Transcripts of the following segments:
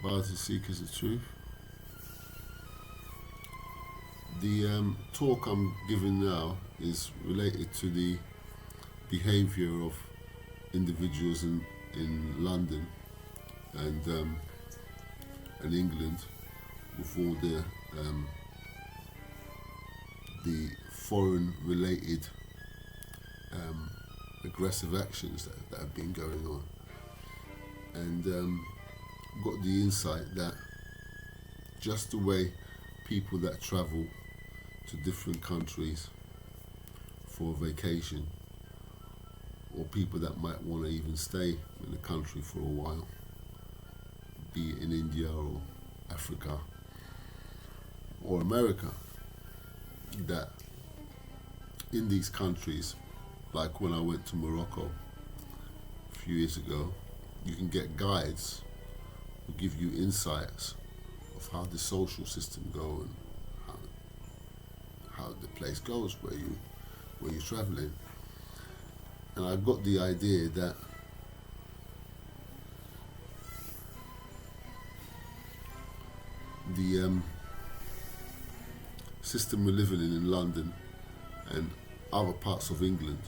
Asylum Seekers the Truth. The talk I'm giving now is related to the behaviour of individuals in London and England with all the foreign related aggressive actions that have been going on, and got the insight that just the way people that travel to different countries for a vacation, or people that might want to even stay in the country for a while, be it in India or Africa or America, that in these countries, like when I went to Morocco a few years ago, you can get guides who give you insights of how the social system goes and how the place goes where you're traveling. And I got the idea that the system we're living in London and other parts of England,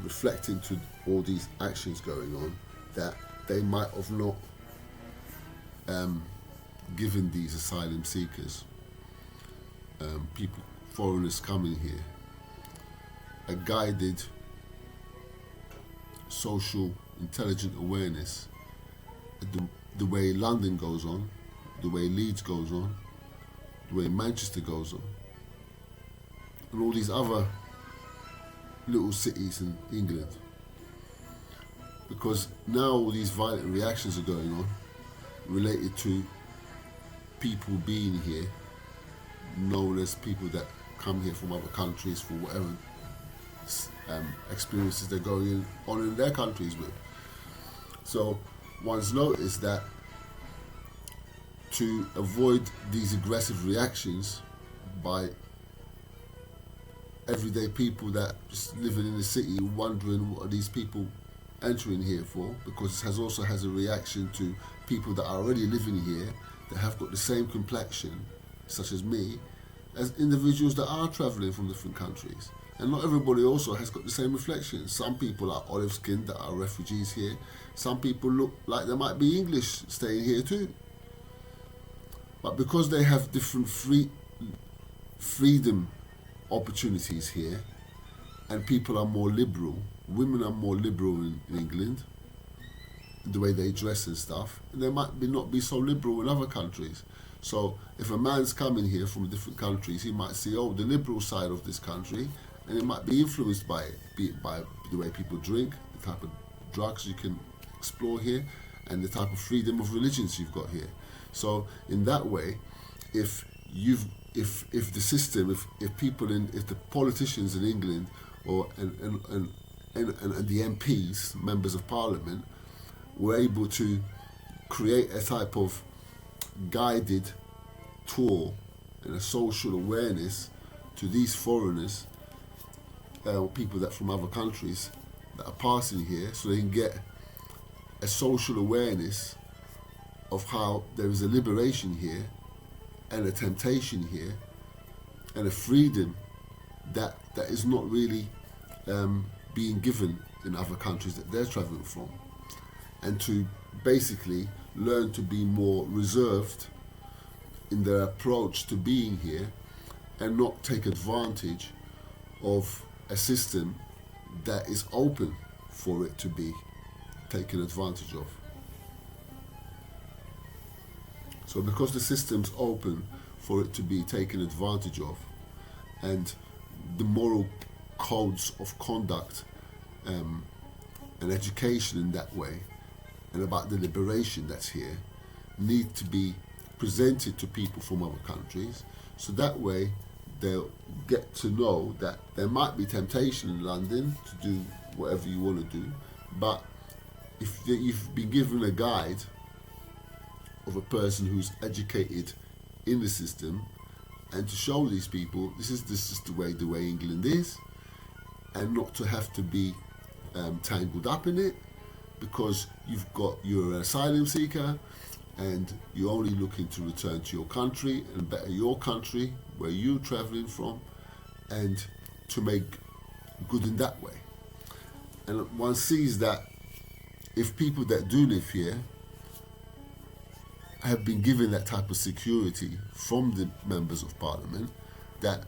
reflecting to all these actions going on, that they might have not given these asylum seekers, people, foreigners coming here, a guided social intelligent awareness, the way London goes on, the way Leeds goes on, the way Manchester goes on, and all these other little cities in England. Because now all these violent reactions are going on related to people being here, known as people that come here from other countries for whatever experiences they're going on in their countries with. So one's noticed that to avoid these aggressive reactions by everyday people that just living in the city wondering what are these people entering here for, because it also has a reaction to people that are already living here that have got the same complexion, such as me, as individuals that are travelling from different countries. And not everybody also has got the same reflection. Some people are olive-skinned that are refugees here. Some people look like they might be English staying here too. But because they have different freedom opportunities here, and people are more liberal, women are more liberal in England, the way they dress and stuff, and they might not be so liberal in other countries. So if a man's coming here from different countries, he might see, the liberal side of this country, and it might be influenced by it, be it by the way people drink, the type of drugs you can explore here, and the type of freedom of religions you've got here. So in that way, if the system, if the politicians in England or and the MPs, members of Parliament, were able to create a type of guided tour and a social awareness to these foreigners, people that from other countries that are passing here, so they can get a social awareness of how there is a liberation here and a temptation here and a freedom that is not really being given in other countries that they're traveling from, and to basically learn to be more reserved in their approach to being here and not take advantage of a system that is open for it to be taken advantage of. So because the system's open for it to be taken advantage of, and the moral codes of conduct and education in that way, and about the liberation that's here, need to be presented to people from other countries, so that way they'll get to know that there might be temptation in London to do whatever you want to do, but if you've been given a guide of a person who's educated in the system, and to show these people this is the way England is, and not to have to be tangled up in it, because you're an asylum seeker and you're only looking to return to your country and better your country where you're traveling from, and to make good in that way. And one sees that if people that do live here have been given that type of security from the members of parliament, that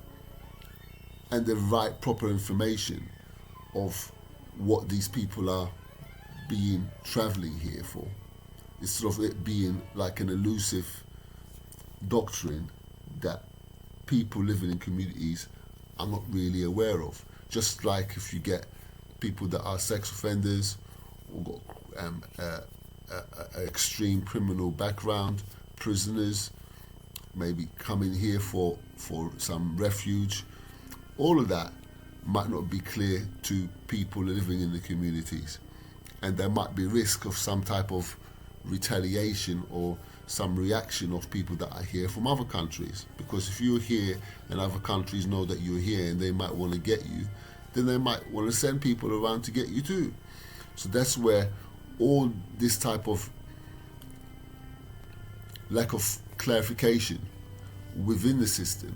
and the right proper information of what these people are being travelling here for, instead of it being like an elusive doctrine that people living in communities are not really aware of. Just like if you get people that are sex offenders or got extreme criminal background, prisoners, maybe coming here for some refuge, all of that might not be clear to people living in the communities, and there might be risk of some type of retaliation or some reaction of people that are here from other countries. Because if you're here and other countries know that you're here and they might want to get you, then they might want to send people around to get you too. So that's where all this type of lack of clarification within the system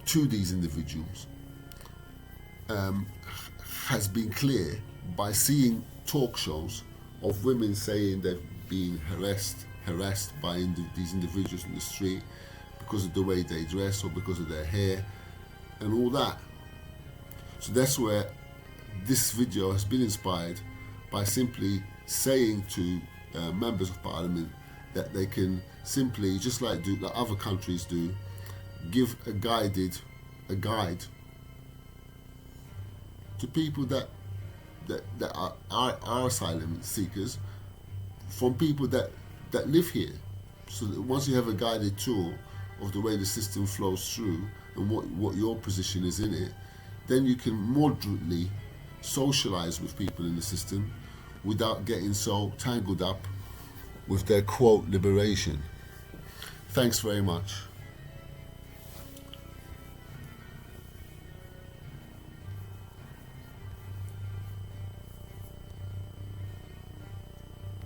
to these individuals has been clear by seeing talk shows of women saying they're being harassed by these individuals in the street because of the way they dress or because of their hair and all that. So that's where this video has been inspired, by simply saying to members of parliament that they can simply, just like other countries do, give a guide to people that are asylum seekers from people that live here. So that once you have a guided tour of the way the system flows through and what your position is in it, then you can moderately socialize with people in the system without getting so tangled up with their quote liberation. Thanks very much.